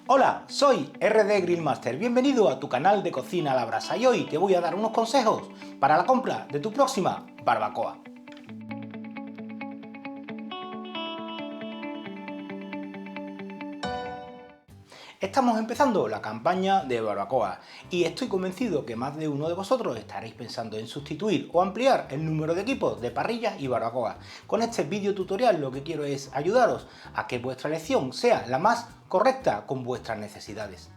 Hola, soy RD Grillmaster, bienvenido a tu canal de cocina a la brasa y hoy te voy a dar unos consejos para la compra de tu próxima barbacoa. Estamos empezando la campaña de barbacoa y estoy convencido que más de uno de vosotros estaréis pensando en sustituir o ampliar el número de equipos de parrillas y barbacoa. Con este vídeo tutorial lo que quiero es ayudaros a que vuestra elección sea la más correcta con vuestras necesidades.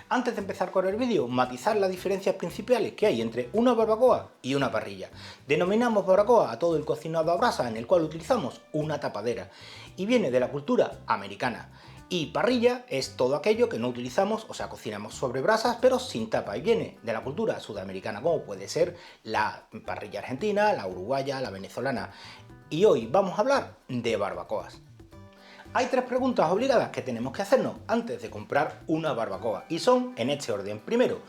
Antes de empezar con el vídeo, matizar las diferencias principales que hay entre una barbacoa y una parrilla. Denominamos barbacoa a todo el cocinado a brasa en el cual utilizamos una tapadera y viene de la cultura americana. Y parrilla es todo aquello que no utilizamos, o sea, cocinamos sobre brasas pero sin tapa y viene de la cultura sudamericana, como puede ser la parrilla argentina, la uruguaya, la venezolana. Y hoy vamos a hablar de barbacoas. Hay tres preguntas obligadas que tenemos que hacernos antes de comprar una barbacoa y son en este orden. Primero,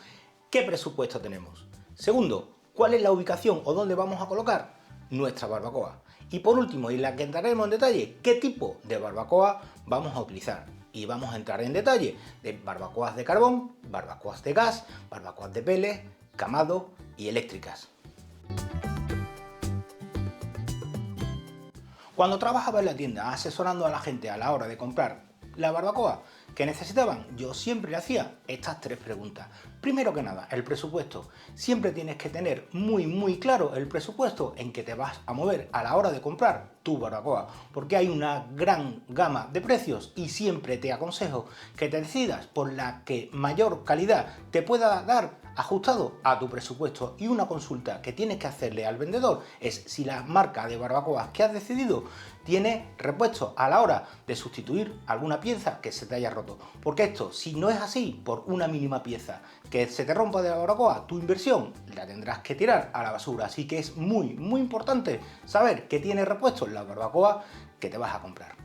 ¿qué presupuesto tenemos? Segundo, ¿cuál es la ubicación o dónde vamos a colocar nuestra barbacoa? Y por último, y la que entraremos en detalle, ¿qué tipo de barbacoa vamos a utilizar? Y vamos a entrar en detalle de barbacoas de carbón, barbacoas de gas, barbacoas de pellet, camado y eléctricas. Cuando trabajaba en la tienda asesorando a la gente a la hora de comprar la barbacoa que necesitaban, yo siempre le hacía estas tres preguntas. Primero que nada, el presupuesto. Siempre tienes que tener muy claro el presupuesto en que te vas a mover a la hora de comprar tu barbacoa, porque hay una gran gama de precios y siempre te aconsejo que te decidas por la que mayor calidad te pueda dar ajustado a tu presupuesto. Y una consulta que tienes que hacerle al vendedor es si la marca de barbacoas que has decidido tiene repuestos a la hora de sustituir alguna pieza que se te haya roto, porque esto, si no es así, por una mínima pieza que se te rompa de la barbacoa, tu inversión la tendrás que tirar a la basura. Así que es muy importante saber que tiene repuestos la barbacoa que te vas a comprar.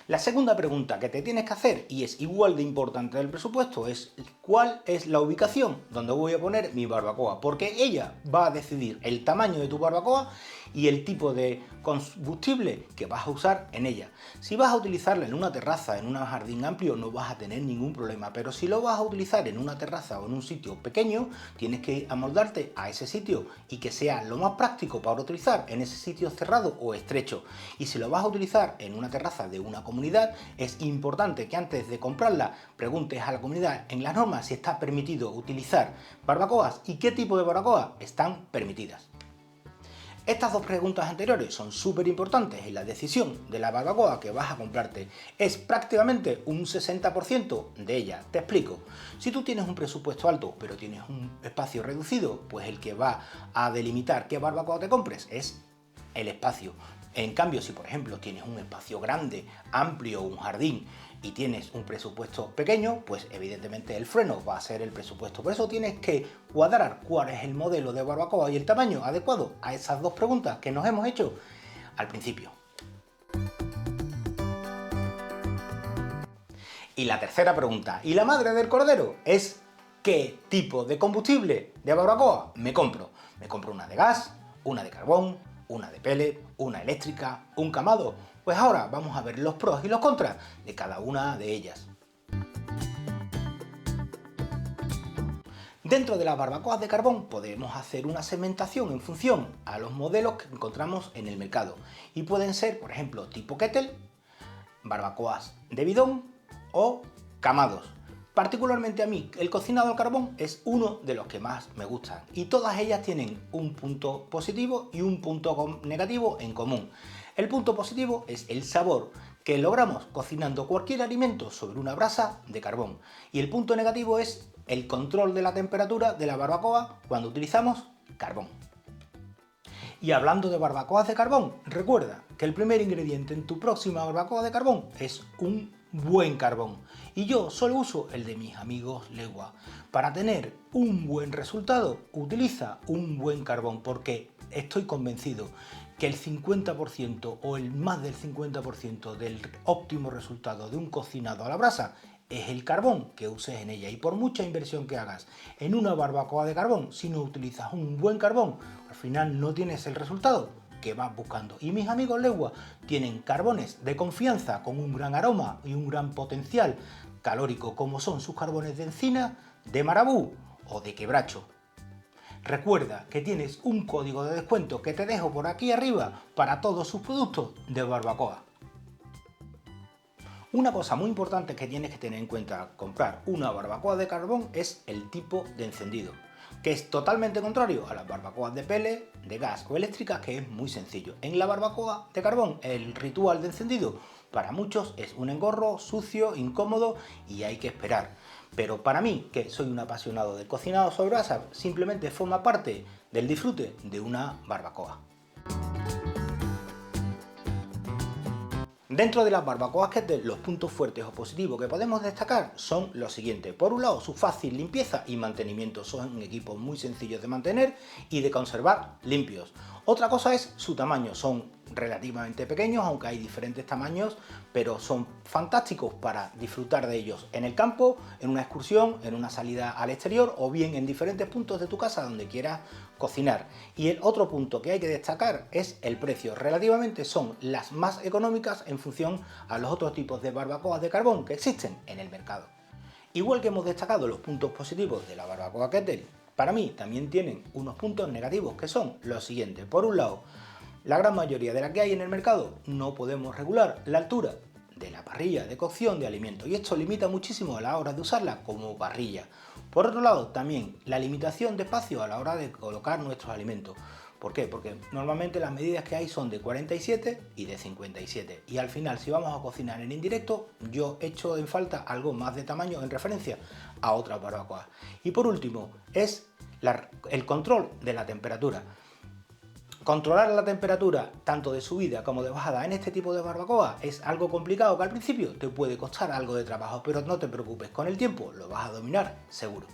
La segunda pregunta que te tienes que hacer, y es igual de importante del presupuesto, es ¿cuál es la ubicación donde voy a poner mi barbacoa? Porque ella va a decidir el tamaño de tu barbacoa y el tipo de combustible que vas a usar en ella. Si vas a utilizarla en una terraza, en un jardín amplio, no vas a tener ningún problema, pero si lo vas a utilizar en una terraza o en un sitio pequeño, tienes que amoldarte a ese sitio y que sea lo más práctico para utilizar en ese sitio cerrado o estrecho. Y si lo vas a utilizar en una terraza de una comunidad, es importante que antes de comprarla preguntes a la comunidad en las normas si está permitido utilizar barbacoas y qué tipo de barbacoas están permitidas. Estas dos preguntas anteriores son súper importantes y la decisión de la barbacoa que vas a comprarte es prácticamente un 60% de ella. Te explico. Si tú tienes un presupuesto alto pero tienes un espacio reducido, pues el que va a delimitar qué barbacoa te compres es el espacio. En cambio, si por ejemplo tienes un espacio grande, amplio, un jardín y tienes un presupuesto pequeño, pues evidentemente el freno va a ser el presupuesto. Por eso tienes que cuadrar cuál es el modelo de barbacoa y el tamaño adecuado a esas dos preguntas que nos hemos hecho al principio. Y la tercera pregunta, y la madre del cordero, es ¿qué tipo de combustible de barbacoa me compro? ¿Me compro una de gas, una de carbón, una de pellet, una eléctrica, un camado? Pues ahora vamos a ver los pros y los contras de cada una de ellas. Dentro de las barbacoas de carbón podemos hacer una segmentación en función a los modelos que encontramos en el mercado y pueden ser, por ejemplo, tipo kettle, barbacoas de bidón o camados. Particularmente a mí, el cocinado al carbón es uno de los que más me gustan y todas ellas tienen un punto positivo y un punto negativo en común. El punto positivo es el sabor que logramos cocinando cualquier alimento sobre una brasa de carbón y el punto negativo es el control de la temperatura de la barbacoa cuando utilizamos carbón. Y hablando de barbacoas de carbón, recuerda que el primer ingrediente en tu próxima barbacoa de carbón es un buen carbón. Y yo solo uso el de mis amigos Legua. Para tener un buen resultado, utiliza un buen carbón porque estoy convencido que el 50% o el más del 50% del óptimo resultado de un cocinado a la brasa es el carbón que uses en ella. Y por mucha inversión que hagas en una barbacoa de carbón, si no utilizas un buen carbón, al final no tienes el resultado que vas buscando. Y mis amigos leguas tienen carbones de confianza con un gran aroma y un gran potencial calórico, como son sus carbones de encina, de marabú o de quebracho. Recuerda que tienes un código de descuento que te dejo por aquí arriba para todos sus productos de barbacoa. Una cosa muy importante que tienes que tener en cuenta al comprar una barbacoa de carbón es el tipo de encendido, que es totalmente contrario a las barbacoas de pele, de gas o eléctricas, que es muy sencillo. En la barbacoa de carbón el ritual de encendido para muchos es un engorro, sucio, incómodo y hay que esperar. Pero para mí, que soy un apasionado del cocinado sobre brasa, simplemente forma parte del disfrute de una barbacoa. Dentro de las barbacoas Kettle, los puntos fuertes o positivos que podemos destacar son los siguientes. Por un lado, su fácil limpieza y mantenimiento. Son equipos muy sencillos de mantener y de conservar limpios. Otra cosa es su tamaño. Son relativamente pequeños, aunque hay diferentes tamaños, pero son fantásticos para disfrutar de ellos en el campo, en una excursión, en una salida al exterior o bien en diferentes puntos de tu casa donde quieras cocinar. Y el otro punto que hay que destacar es el precio. Relativamente son las más económicas en función a los otros tipos de barbacoas de carbón que existen en el mercado. Igual que hemos destacado los puntos positivos de la barbacoa Kettle, para mí también tienen unos puntos negativos que son los siguientes. Por un lado, la gran mayoría de las que hay en el mercado no podemos regular la altura de la parrilla de cocción de alimentos y esto limita muchísimo a la hora de usarla como parrilla. Por otro lado, también la limitación de espacio a la hora de colocar nuestros alimentos. ¿Por qué? Porque normalmente las medidas que hay son de 47 y de 57 y al final, si vamos a cocinar en indirecto, yo echo en falta algo más de tamaño en referencia a otras barbacoas. Y por último es el control de la temperatura. Controlar la temperatura tanto de subida como de bajada en este tipo de barbacoa es algo complicado que al principio te puede costar algo de trabajo, pero no te preocupes, con el tiempo lo vas a dominar seguro.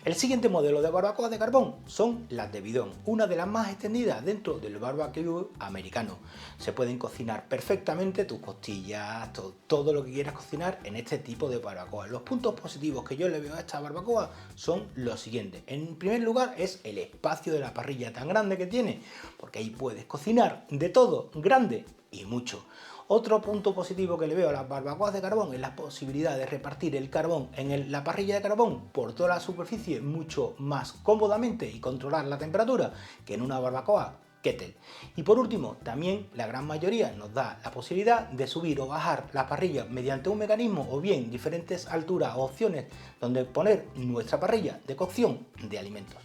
El siguiente modelo de barbacoa de carbón son las de bidón, una de las más extendidas dentro del barbecue americano. Se pueden cocinar perfectamente tus costillas, todo lo que quieras cocinar en este tipo de barbacoa. Los puntos positivos que yo le veo a esta barbacoa son los siguientes. En primer lugar es el espacio de la parrilla tan grande que tiene, porque ahí puedes cocinar de todo, grande y mucho. Otro punto positivo que le veo a las barbacoas de carbón es la posibilidad de repartir el carbón en la parrilla de carbón por toda la superficie mucho más cómodamente y controlar la temperatura que en una barbacoa Kettle. Y por último, también la gran mayoría nos da la posibilidad de subir o bajar la parrilla mediante un mecanismo o bien diferentes alturas o opciones donde poner nuestra parrilla de cocción de alimentos.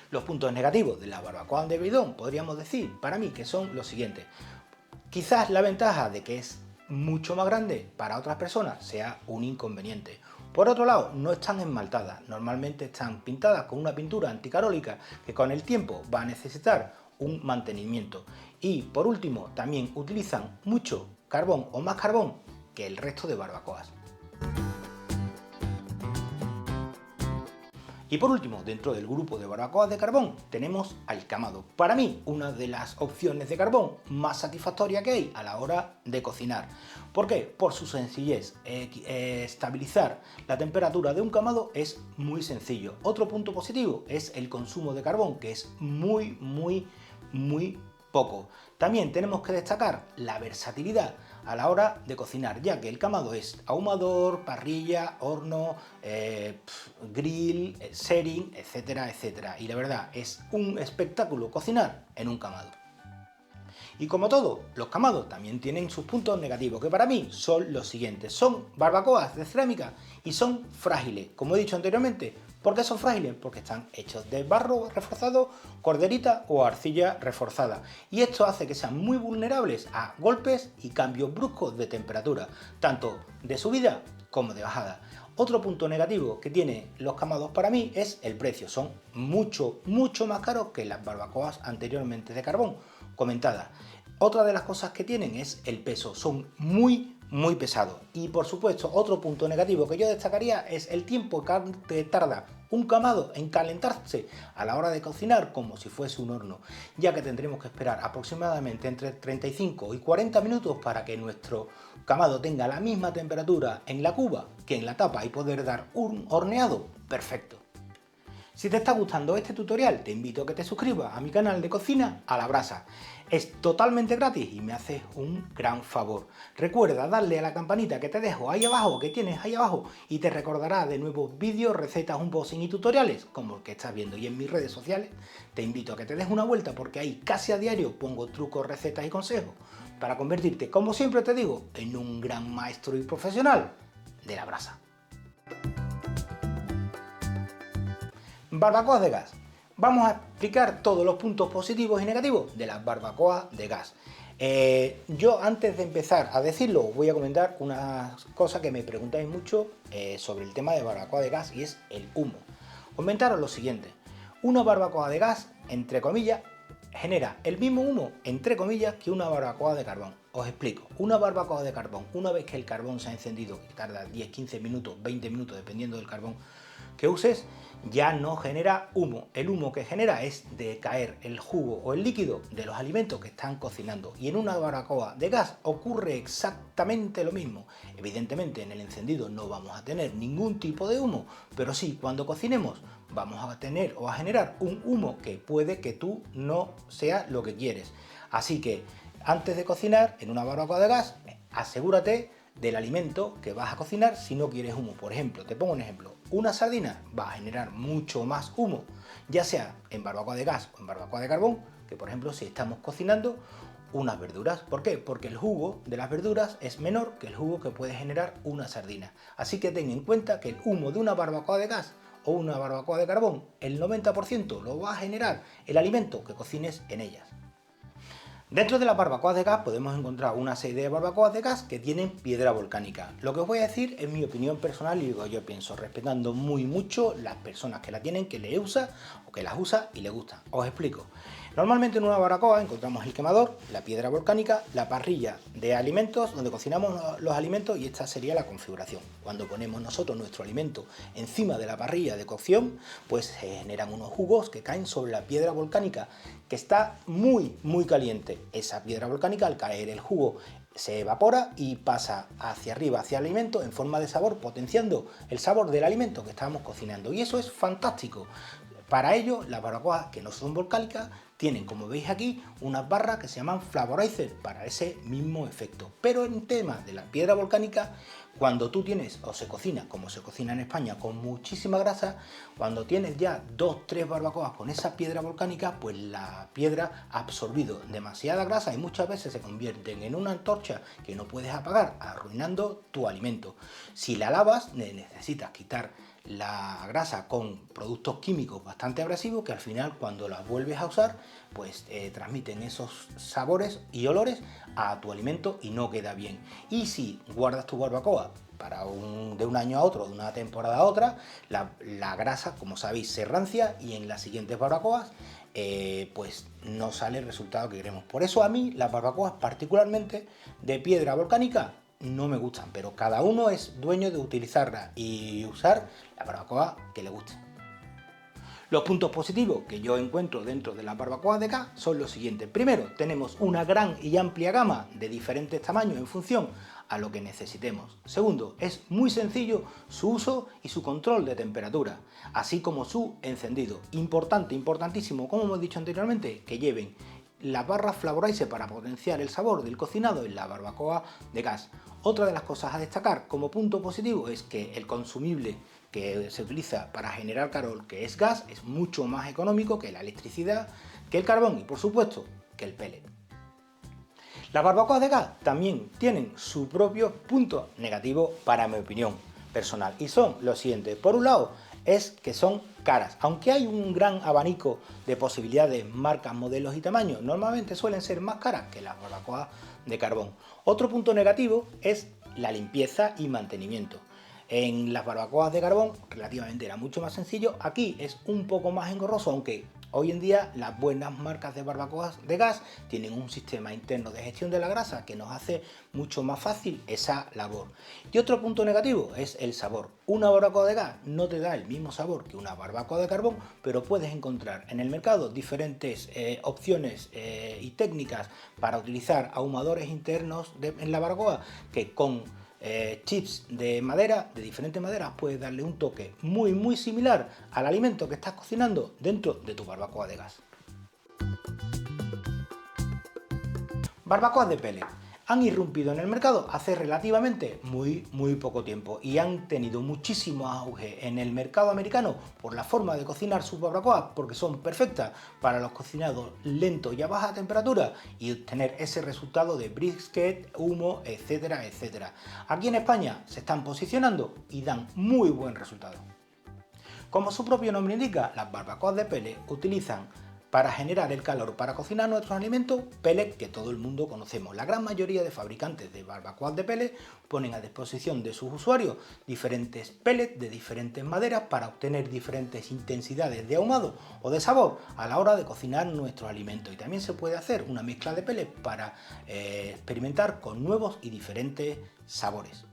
Los puntos negativos de la barbacoa de bidón podríamos decir para mí que son los siguientes. Quizás la ventaja de que es mucho más grande para otras personas sea un inconveniente. Por otro lado, no están esmaltadas, normalmente están pintadas con una pintura anticarólica que con el tiempo va a necesitar un mantenimiento. Y por último, también utilizan mucho carbón o más carbón que el resto de barbacoas. Y por último, dentro del grupo de barbacoas de carbón, tenemos al camado. Para mí, una de las opciones de carbón más satisfactoria que hay a la hora de cocinar. ¿Por qué? Por su sencillez. Estabilizar la temperatura de un camado es muy sencillo. Otro punto positivo es el consumo de carbón, que es muy poco. También tenemos que destacar la versatilidad a la hora de cocinar, ya que el camado es ahumador, parrilla, horno, grill, setting, etcétera, etcétera. Y la verdad es un espectáculo cocinar en un camado. Y como todo, los camados también tienen sus puntos negativos, que para mí son los siguientes. Son barbacoas de cerámica y son frágiles. Como he dicho anteriormente, ¿por qué son frágiles? Porque están hechos de barro reforzado, corderita o arcilla reforzada. Y esto hace que sean muy vulnerables a golpes y cambios bruscos de temperatura, tanto de subida como de bajada. Otro punto negativo que tienen los camados para mí es el precio. Son mucho más caros que las barbacoas anteriormente de carbón comentadas. Otra de las cosas que tienen es el peso. Son muy pesados. Y por supuesto, otro punto negativo que yo destacaría es el tiempo que tarda un camado en calentarse a la hora de cocinar como si fuese un horno, ya que tendremos que esperar aproximadamente entre 35 y 40 minutos para que nuestro camado tenga la misma temperatura en la cuba que en la tapa y poder dar un horneado perfecto. Si te está gustando este tutorial, te invito a que te suscribas a mi canal de cocina a la brasa. Es totalmente gratis y me haces un gran favor. Recuerda darle a la campanita que te dejo ahí abajo, que tienes ahí abajo, y te recordará de nuevos vídeos, recetas, unboxing y tutoriales como el que estás viendo. Y en mis redes sociales te invito a que te des una vuelta porque ahí casi a diario pongo trucos, recetas y consejos para convertirte, como siempre te digo, en un gran maestro y profesional de la brasa. Barbacoas de gas. Vamos a explicar todos los puntos positivos y negativos de las barbacoas de gas. Yo antes de empezar a decirlo voy a comentar una cosa que me preguntáis mucho sobre el tema de barbacoa de gas y es el humo. Comentaros lo siguiente: una barbacoa de gas, entre comillas, genera el mismo humo, entre comillas, que una barbacoa de carbón. Os explico. Una barbacoa de carbón, una vez que el carbón se ha encendido, y tarda 10, 15 minutos, 20 minutos, dependiendo del carbón que uses, ya no genera humo. El humo que genera es de caer el jugo o el líquido de los alimentos que están cocinando. Y en una barbacoa de gas ocurre exactamente lo mismo. Evidentemente en el encendido no vamos a tener ningún tipo de humo, pero sí cuando cocinemos vamos a tener o a generar un humo que puede que tú no sea lo que quieres. Así que antes de cocinar en una barbacoa de gas, asegúrate del alimento que vas a cocinar si no quieres humo. Por ejemplo, te pongo un ejemplo: una sardina va a generar mucho más humo, ya sea en barbacoa de gas o en barbacoa de carbón, que por ejemplo si estamos cocinando unas verduras. ¿Por qué? Porque el jugo de las verduras es menor que el jugo que puede generar una sardina. Así que ten en cuenta que el humo de una barbacoa de gas o una barbacoa de carbón, el 90% lo va a generar el alimento que cocines en ellas. Dentro de las barbacoas de gas podemos encontrar una serie de barbacoas de gas que tienen piedra volcánica. Lo que os voy a decir es mi opinión personal y lo que yo pienso, respetando muy mucho las personas que la tienen, que le usa o que las usa y le gusta. Os explico. Normalmente en una barbacoa encontramos el quemador, la piedra volcánica, la parrilla de alimentos donde cocinamos los alimentos, y esta sería la configuración. Cuando ponemos nosotros nuestro alimento encima de la parrilla de cocción, pues se generan unos jugos que caen sobre la piedra volcánica, que está muy caliente. Esa piedra volcánica, al caer el jugo, se evapora y pasa hacia arriba, hacia el alimento en forma de sabor, potenciando el sabor del alimento que estábamos cocinando. Y eso es fantástico. Para ello, las barbacoas que no son volcánicas tienen, como veis aquí, unas barras que se llaman flavorizer para ese mismo efecto. Pero en tema de la piedra volcánica, cuando tú tienes, o se cocina, como se cocina en España, con muchísima grasa, cuando tienes ya 2-3 barbacoas con esa piedra volcánica, pues la piedra ha absorbido demasiada grasa y muchas veces se convierten en una antorcha que no puedes apagar, arruinando tu alimento. Si la lavas, necesitas quitar la grasa con productos químicos bastante abrasivos que al final, cuando las vuelves a usar, pues transmiten esos sabores y olores a tu alimento y no queda bien. Y si guardas tu barbacoa para de un año a otro, de una temporada a otra, la grasa, como sabéis, se rancia y en las siguientes barbacoas pues no sale el resultado que queremos. Por eso a mí las barbacoas, particularmente de piedra volcánica, no me gustan, pero cada uno es dueño de utilizarla y usar la barbacoa que le guste. Los puntos positivos que yo encuentro dentro de las barbacoas de gas son los siguientes. Primero, tenemos una gran y amplia gama de diferentes tamaños en función a lo que necesitemos. Segundo, es muy sencillo su uso y su control de temperatura, así como su encendido. Importante, importantísimo, como hemos dicho anteriormente, que lleven las barras flavorizer para potenciar el sabor del cocinado en la barbacoa de gas. Otra de las cosas a destacar como punto positivo es que el consumible que se utiliza para generar calor, que es gas, es mucho más económico que la electricidad, que el carbón y, por supuesto, que el pellet. Las barbacoas de gas también tienen su propio punto negativo, para mi opinión personal, y son los siguientes. Por un lado, es que son caras. Aunque hay un gran abanico de posibilidades, marcas, modelos y tamaños, normalmente suelen ser más caras que las barbacoas de carbón. Otro punto negativo es la limpieza y mantenimiento. En las barbacoas de carbón relativamente era mucho más sencillo, aquí es un poco más engorroso, aunque hoy en día las buenas marcas de barbacoas de gas tienen un sistema interno de gestión de la grasa que nos hace mucho más fácil esa labor. Y otro punto negativo es el sabor. Una barbacoa de gas no te da el mismo sabor que una barbacoa de carbón, pero puedes encontrar en el mercado diferentes opciones y técnicas para utilizar ahumadores internos en la barbacoa que con chips de madera, de diferentes maderas, puedes darle un toque muy similar al alimento que estás cocinando dentro de tu barbacoa de gas. Barbacoas de pellet. Han irrumpido en el mercado hace relativamente muy poco tiempo y han tenido muchísimo auge en el mercado americano por la forma de cocinar sus barbacoas, porque son perfectas para los cocinados lentos y a baja temperatura y obtener ese resultado de brisket, humo, etcétera. Aquí en España se están posicionando y dan muy buen resultado. Como su propio nombre indica, las barbacoas de pellet utilizan para generar el calor para cocinar nuestros alimentos, pellets que todo el mundo conocemos. La gran mayoría de fabricantes de barbacoas de pellets ponen a disposición de sus usuarios diferentes pellets de diferentes maderas para obtener diferentes intensidades de ahumado o de sabor a la hora de cocinar nuestros alimentos. Y también se puede hacer una mezcla de pellets para experimentar con nuevos y diferentes sabores.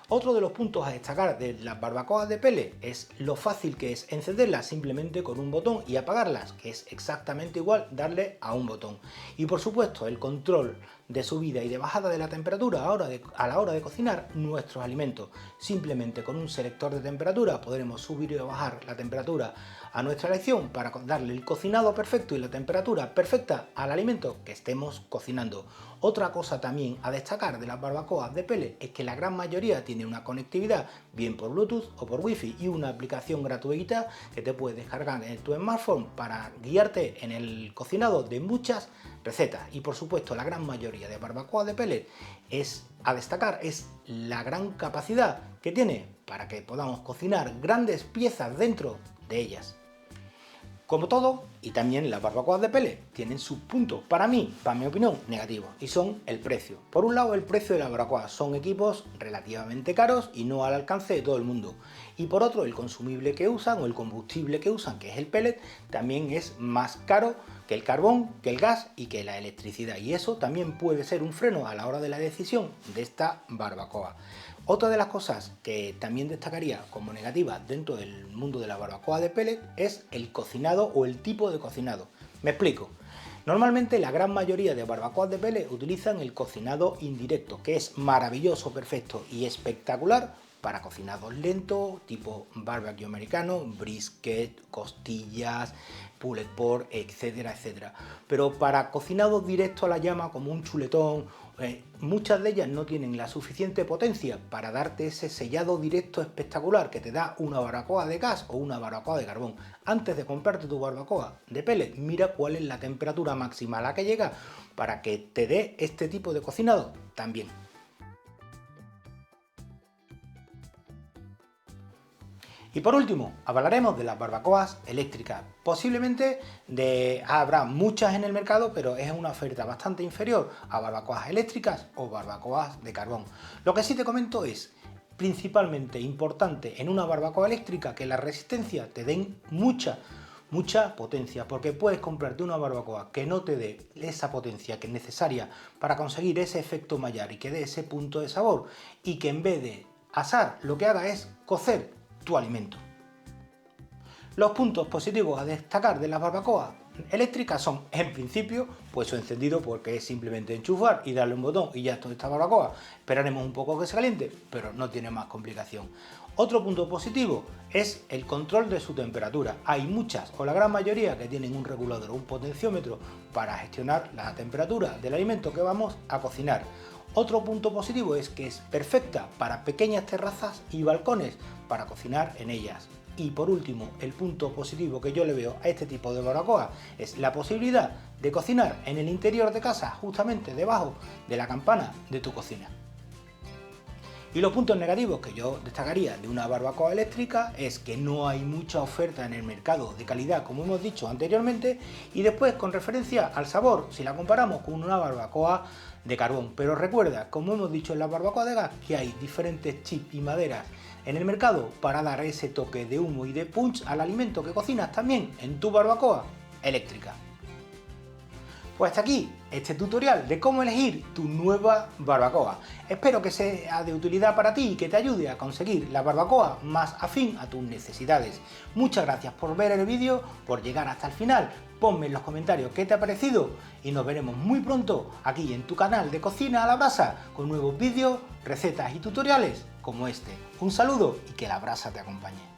Otro de los puntos a destacar de las barbacoas de pellet es lo fácil que es encenderlas simplemente con un botón y apagarlas, que es exactamente igual darle a un botón. Y por supuesto el control de subida y de bajada de la temperatura a la hora de cocinar nuestros alimentos. Simplemente con un selector de temperatura podremos subir y bajar la temperatura a nuestra elección para darle el cocinado perfecto y la temperatura perfecta al alimento que estemos cocinando. Otra cosa también a destacar de las barbacoas de pellet es que la gran mayoría tiene una conectividad bien por Bluetooth o por Wi-Fi y una aplicación gratuita que te puedes descargar en tu smartphone para guiarte en el cocinado de muchas recetas. Y por supuesto la gran mayoría de barbacoas de pellet a destacar es la gran capacidad que tiene para que podamos cocinar grandes piezas dentro de ellas. Como todo, y también las barbacoas de pellet tienen sus puntos, para mí, para mi opinión, negativos, y son el precio. Por un lado, el precio de la barbacoa. Son equipos relativamente caros y no al alcance de todo el mundo. Y por otro, el consumible que usan o el combustible que usan, que es el pellet, también es más caro que el carbón, que el gas y que la electricidad. Y eso también puede ser un freno a la hora de la decisión de esta barbacoa. Otra de las cosas que también destacaría como negativa dentro del mundo de la barbacoa de pellet es el cocinado o el tipo de cocinado. Me explico. Normalmente la gran mayoría de barbacoas de pellet utilizan el cocinado indirecto, que es maravilloso, perfecto y espectacular para cocinados lentos, tipo barbecue americano, brisket, costillas, pulled pork, etcétera. Pero para cocinados directos a la llama, como un chuletón, muchas de ellas no tienen la suficiente potencia para darte ese sellado directo espectacular que te da una barbacoa de gas o una barbacoa de carbón. Antes de comprarte tu barbacoa de pellet, mira cuál es la temperatura máxima a la que llega para que te dé este tipo de cocinado también. Y por último, hablaremos de las barbacoas eléctricas. Posiblemente habrá muchas en el mercado, pero es una oferta bastante inferior a barbacoas eléctricas o barbacoas de carbón. Lo que sí te comento es principalmente importante en una barbacoa eléctrica que la resistencia te den mucha potencia, porque puedes comprarte una barbacoa que no te dé esa potencia que es necesaria para conseguir ese efecto Maillard y que dé ese punto de sabor, y que en vez de asar lo que haga es cocer tu alimento. Los puntos positivos a destacar de las barbacoas eléctricas son, en principio, pues su encendido, porque es simplemente enchufar y darle un botón y ya está esta barbacoa. Esperaremos un poco que se caliente, pero no tiene más complicación. Otro punto positivo es el control de su temperatura. Hay muchas o la gran mayoría que tienen un regulador o un potenciómetro para gestionar la temperatura del alimento que vamos a cocinar. Otro punto positivo es que es perfecta para pequeñas terrazas y balcones para cocinar en ellas. Y por último, el punto positivo que yo le veo a este tipo de barbacoa es la posibilidad de cocinar en el interior de casa, justamente debajo de la campana de tu cocina. Y los puntos negativos que yo destacaría de una barbacoa eléctrica es que no hay mucha oferta en el mercado de calidad, como hemos dicho anteriormente, y después con referencia al sabor, si la comparamos con una barbacoa de carbón. Pero recuerda, como hemos dicho en la barbacoa de gas, que hay diferentes chips y maderas en el mercado para dar ese toque de humo y de punch al alimento que cocinas también en tu barbacoa eléctrica. Pues hasta aquí este tutorial de cómo elegir tu nueva barbacoa. Espero que sea de utilidad para ti y que te ayude a conseguir la barbacoa más afín a tus necesidades. Muchas gracias por ver el vídeo, por llegar hasta el final. Ponme en los comentarios qué te ha parecido y nos veremos muy pronto aquí en tu canal de Cocina a la Brasa con nuevos vídeos, recetas y tutoriales como este. Un saludo y que la brasa te acompañe.